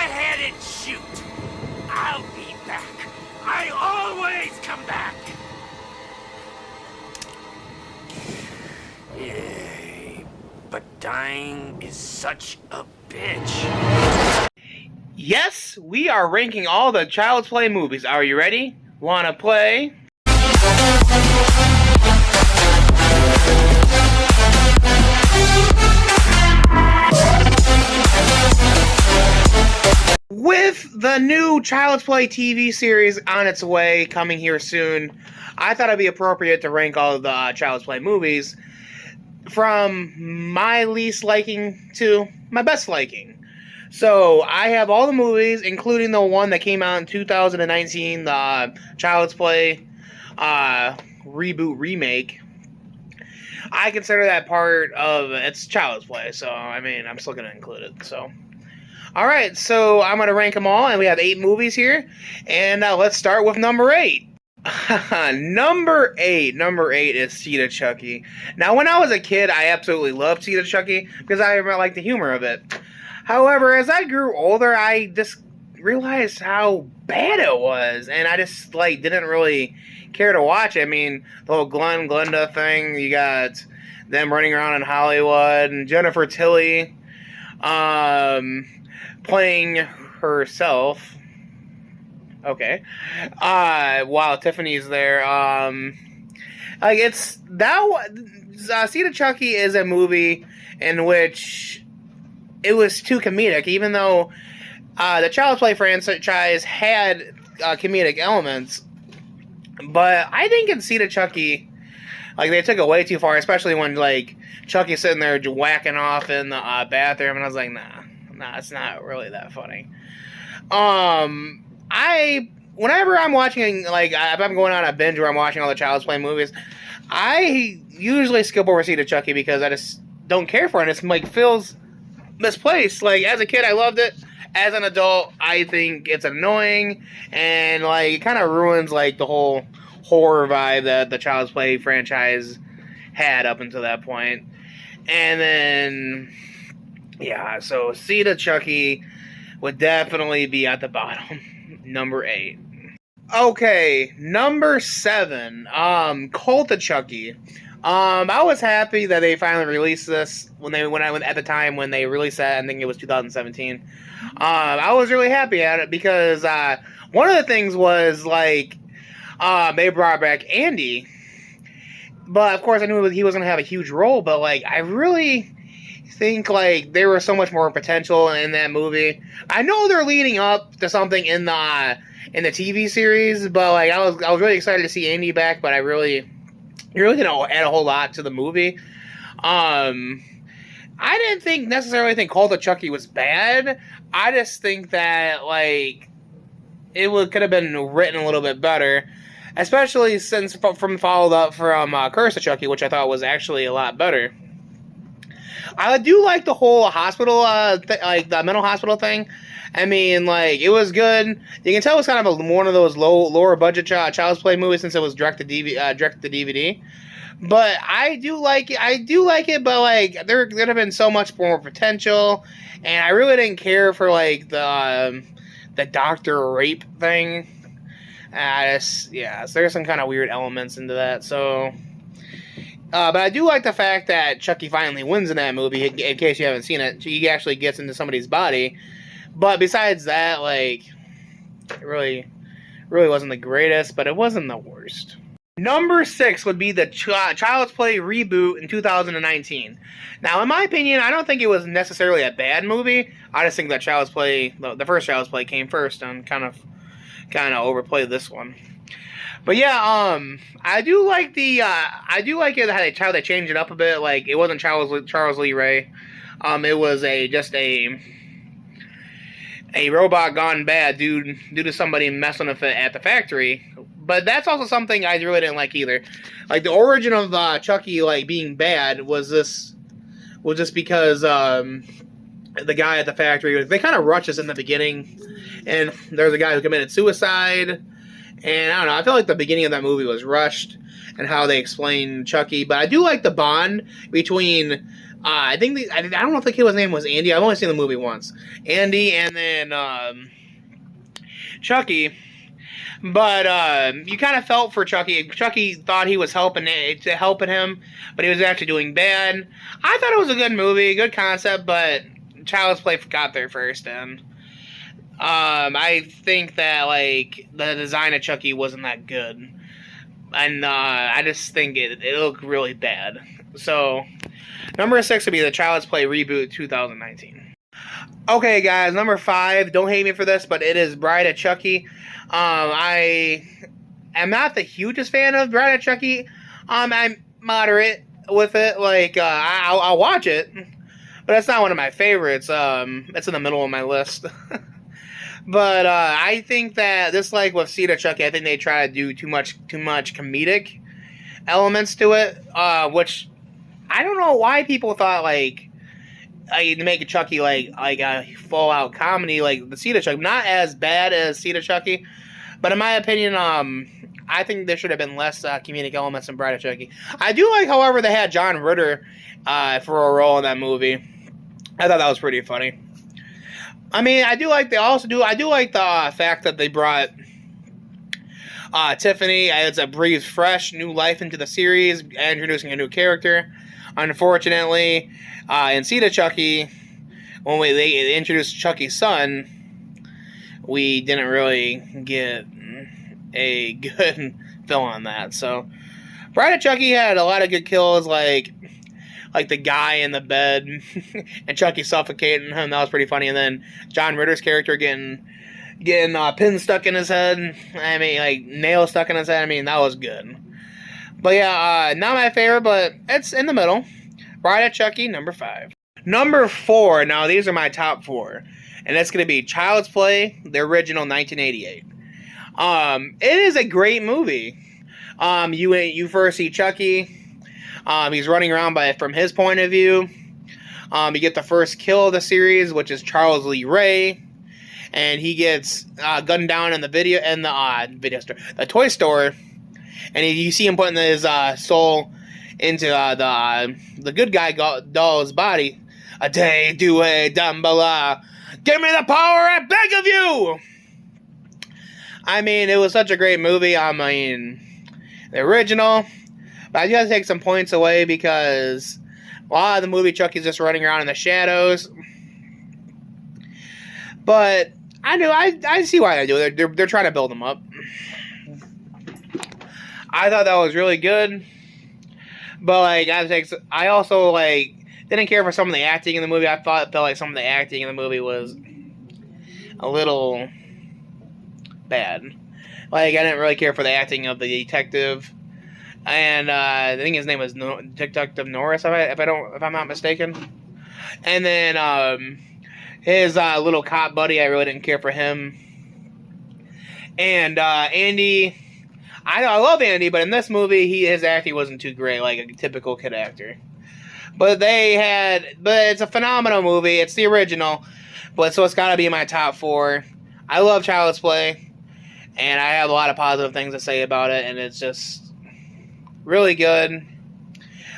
ahead and shoot. I'll be back. I always come back. Yay. But dying is such a bitch. Yes, we are ranking all the Child's Play movies. Are you ready? Wanna play? With the new Child's Play TV series on its way, coming here soon, I thought it'd be appropriate to rank all of the Child's Play movies from my least liking to my best liking. So, I have all the movies, including the one that came out in 2019, the Child's Play reboot remake. I consider that part of it's Child's Play, so, I mean, I'm still going to include it, so. Alright, so I'm going to rank them all, and we have 8 movies here, and let's start with number 8. Number 8 is Seed of Chucky. Now, when I was a kid, I absolutely loved Seed of Chucky, because I liked the humor of it. However, as I grew older, I just realized how bad it was, and I just, didn't really care to watch it. I mean, the whole Glenda thing, you got them running around in Hollywood, and Jennifer Tilly, playing herself, okay, while Tiffany's there, it's, that, Seed of Chucky is a movie in which it was too comedic, even though the Child's Play franchise had comedic elements. But I think in Seed of Chucky, they took it way too far, especially when, Chucky's sitting there whacking off in the bathroom, and I was like, nah, it's not really that funny. Whenever I'm watching, if I'm going on a binge where I'm watching all the Child's Play movies, I usually skip over Seed of Chucky because I just don't care for it. It's, feels misplaced. As a kid, I loved it. As an adult, I think it's annoying, and, it kind of ruins, the whole horror vibe that the Child's Play franchise had up until that point. And then, yeah, so Seed of Chucky would definitely be at the bottom. Number 8. Okay, number 7, Cult of Chucky. I was happy that they finally released this at the time when they released that. I think it was 2017. I was really happy at it because one of the things was they brought back Andy, but of course I knew he was gonna have a huge role. But I really think there was so much more potential in that movie. I know they're leading up to something in the TV series, but I was really excited to see Andy back. But it really didn't add a whole lot to the movie. I didn't necessarily think Cult of Chucky was bad. I just think that it could have been written a little bit better, especially since followed up from Curse of Chucky, which I thought was actually a lot better. I do like the whole hospital, the mental hospital thing. I mean, it was good. You can tell it was kind of one of those lower budget Child's Play movies since it was direct to DVD. But I do like it. But there could have been so much more potential, and I really didn't care for the doctor rape thing. So there's some kind of weird elements into that. So. But I do like the fact that Chucky finally wins in that movie, in case you haven't seen it. He actually gets into somebody's body. But besides that, it really wasn't the greatest, but it wasn't the worst. Number 6 would be the Child's Play reboot in 2019. Now, in my opinion, I don't think it was necessarily a bad movie. I just think that Child's Play, the first Child's Play came first and kind of overplayed this one. But yeah, I do like it how they changed it up a bit. It wasn't Charles Lee Ray. It was just a robot gone bad due to somebody messing with it at the factory. But that's also something I really didn't like either. The origin of Chucky being bad was just because the guy at the factory, they kind of rushed us in the beginning, and there's a guy who committed suicide. And I don't know, I feel like the beginning of that movie was rushed and how they explained Chucky. But I do like the bond between I think I don't know if the kid's name was Andy. I've only seen the movie once. Andy, and then Chucky. But you kind of felt for Chucky. Chucky thought he was helping him, but he was actually doing bad. I thought it was a good movie, good concept, but Child's Play got there first, and I think that like the design of Chucky wasn't that good, and I just think it looked really bad. So number 6 would be the Child's Play reboot 2019. Okay, guys, number 5. Don't hate me for this, but it is Bride of Chucky. I am not the hugest fan of Bride of Chucky. I'm moderate with it. Like I'll watch it, but it's not one of my favorites. It's in the middle of my list. But I think that this, like with Seed of Chucky, I think they try to do too much comedic elements to it, which I don't know why people thought like to make a Chucky like a full out comedy like the Seed of Chucky, not as bad as Seed of Chucky, but in my opinion, I think there should have been less comedic elements in Bride of Chucky. I do like, however, they had John Ritter for a role in that movie. I thought that was pretty funny. I mean, I do like the fact that they brought Tiffany. It's a breathe fresh new life into the series, introducing a new character. Unfortunately, in Seed of Chucky, when they introduced Chucky's son, we didn't really get a good fill on that. So, Bride of Chucky had a lot of good kills, like the guy in the bed and Chucky suffocating him. That was pretty funny. And then John Ritter's character getting pins stuck in his head. I mean, like nails stuck in his head. I mean, that was good. But yeah, not my favorite, but it's in the middle. Bride of Chucky, number 5. Number 4. Now these are my top 4, and it's going to be Child's Play, the original 1988. It is a great movie. You first see Chucky. He's running around from his point of view. You get the first kill of the series, which is Charles Lee Ray, and he gets gunned down in the the toy store, and you see him putting his soul into the good guy doll's body. A day, do a Dumbala. Give me the power, I beg of you! I mean, it was such a great movie. I mean, the original. But I do have to take some points away because a lot of the movie Chucky's just running around in the shadows. But I see why they do it. They're trying to build them up. I thought that was really good. But like I also like didn't care for some of the acting in the movie. I felt like some of the acting in the movie was a little bad. Like I didn't really care for the acting of the detective. And I think his name was Detective Norris, if I'm not mistaken. And then his little cop buddy, I really didn't care for him. And Andy, I love Andy, but in this movie, his acting wasn't too great, like a typical kid actor. But it's a phenomenal movie. It's the original, so it's got to be in my top 4. I love Child's Play, and I have a lot of positive things to say about it, and it's just really good. And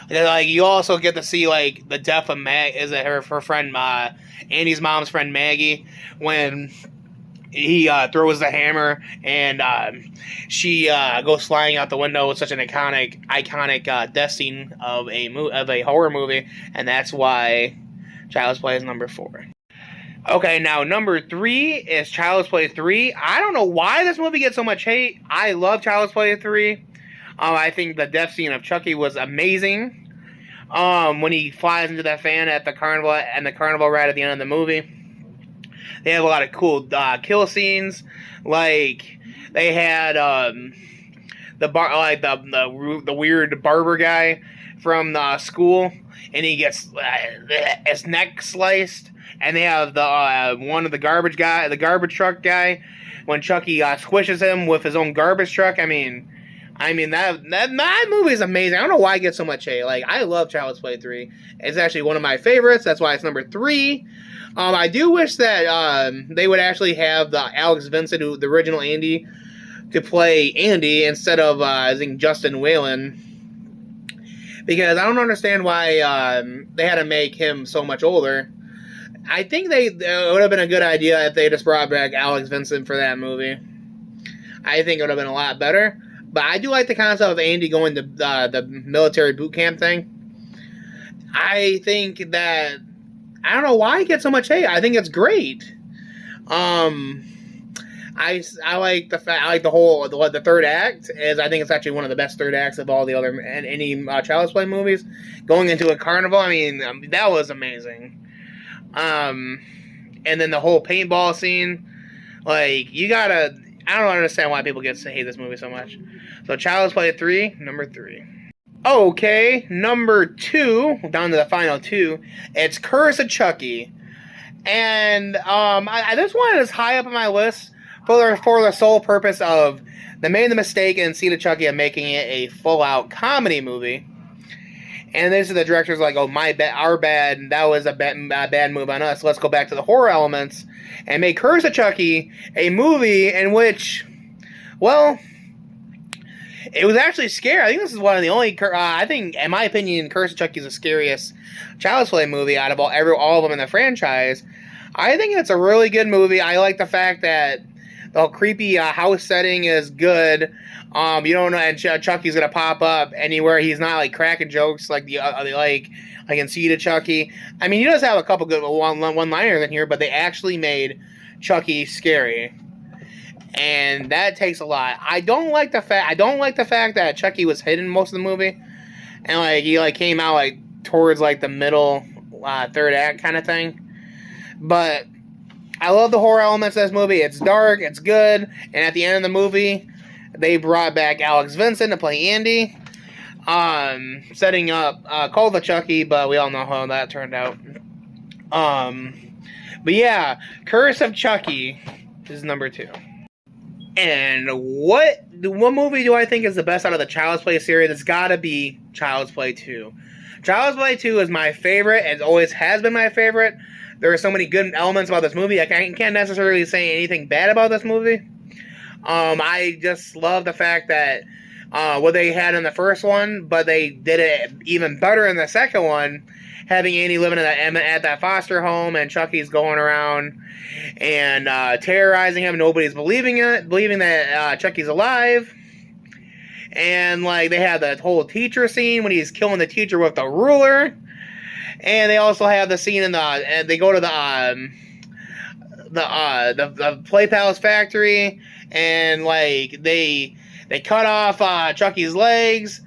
then, like, you also get to see like the death of her friend Andy's mom's friend Maggie when he throws the hammer and she goes flying out the window with such an iconic death scene of a horror movie, and that's why Child's Play is number 4. Okay, now number 3 is Child's Play 3. I don't know why this movie gets so much hate. I love Child's Play 3. I think the death scene of Chucky was amazing. When he flies into that fan at the carnival, and the carnival right at the end of the movie. They have a lot of cool kill scenes. Like they had the weird barber guy from the school, and he gets his neck sliced. And they have the garbage truck guy, when Chucky squishes him with his own garbage truck. I mean that movie is amazing. I don't know why I get so much hate. Like, I love Child's Play 3. It's actually one of my favorites. That's why it's number 3. I do wish that they would actually have the Alex Vincent, the original Andy, to play Andy instead of I think Justin Whalen, because I don't understand why they had to make him so much older. I think it would have been a good idea if they just brought back Alex Vincent for that movie. I think it would have been a lot better. But I do like the concept of Andy going to the military boot camp thing. I think that, I don't know why he gets so much hate. I think it's great. I like the third act is, I think it's actually one of the best third acts of all the other any Child's Play movies. Going into a carnival, I mean, that was amazing. And then the whole paintball scene, like, I don't understand why people get to hate this movie so much. So Child's Play 3, number 3. Okay, number 2, down to the final 2, it's Curse of Chucky. And I just wanted this high up on my list for the sole purpose of they made the mistake in Seed of Chucky of making it a full-out comedy movie. And this is the director's like, oh, our bad, that was a bad move on us. Let's go back to the horror elements and make Curse of Chucky a movie in which, well, it was actually scary. I think this is one of the only, I think, in my opinion, Curse of Chucky is the scariest Child's Play movie out of all of them in the franchise. I think it's a really good movie. I like the fact that the creepy house setting is good. You don't know, and Chucky's gonna pop up anywhere. He's not like cracking jokes like like in Seed of Chucky. I mean, he does have a couple good one-liners in here, but they actually made Chucky scary, and that takes a lot. I don't like the fact that Chucky was hidden most of the movie, and like he like came out like towards like the middle third act kind of thing. But I love the horror elements of this movie. It's dark, it's good, and at the end of the movie, they brought back Alex Vincent to play Andy, setting up Call of Chucky, but we all know how that turned out. But yeah, Curse of Chucky is number 2. And what movie do I think is the best out of the Child's Play series? It's gotta be Child's Play 2. Child's Play 2 is my favorite, and always has been my favorite. There are so many good elements about this movie. I can't necessarily say anything bad about this movie. I just love the fact that what they had in the first one, but they did it even better in the second one, having Andy living at that foster home, and Chucky's going around and terrorizing him. Nobody's believing that Chucky's alive. And like they have that whole teacher scene when he's killing the teacher with the ruler. And they also have the scene and they go to the Play Palace factory, and like they cut off Chucky's legs,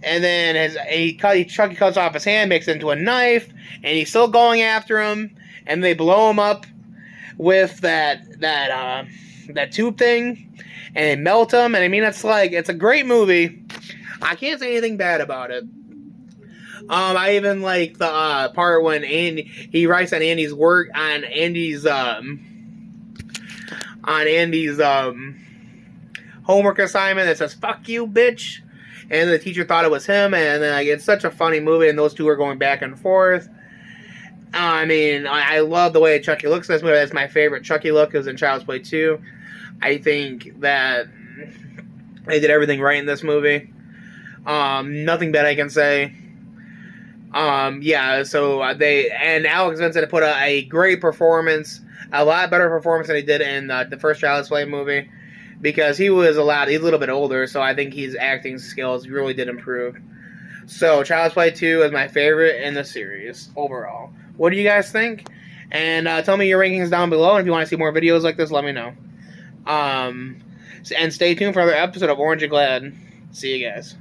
and then Chucky cuts off his hand, makes it into a knife, and he's still going after him, and they blow him up with that tube thing, and they melt him. And I mean, it's a great movie. I can't say anything bad about it. I even like the part when he writes on Andy's work on Andy's homework assignment that says "fuck you, bitch," and the teacher thought it was him, and then like it's such a funny movie, and those two are going back and forth. I mean, I love the way Chucky looks in this movie. That's my favorite Chucky look, is in Child's Play 2. I think that they did everything right in this movie. Nothing bad I can say. Yeah, so and Alex Vincent put a great performance, a lot better performance than he did in the first Child's Play movie, because he's a little bit older, so I think his acting skills really did improve. So Child's Play 2 is my favorite in the series overall. What do you guys think? And tell me your rankings down below, and if you want to see more videos like this, let me know. And stay tuned for another episode of Orange and Glad. See you guys.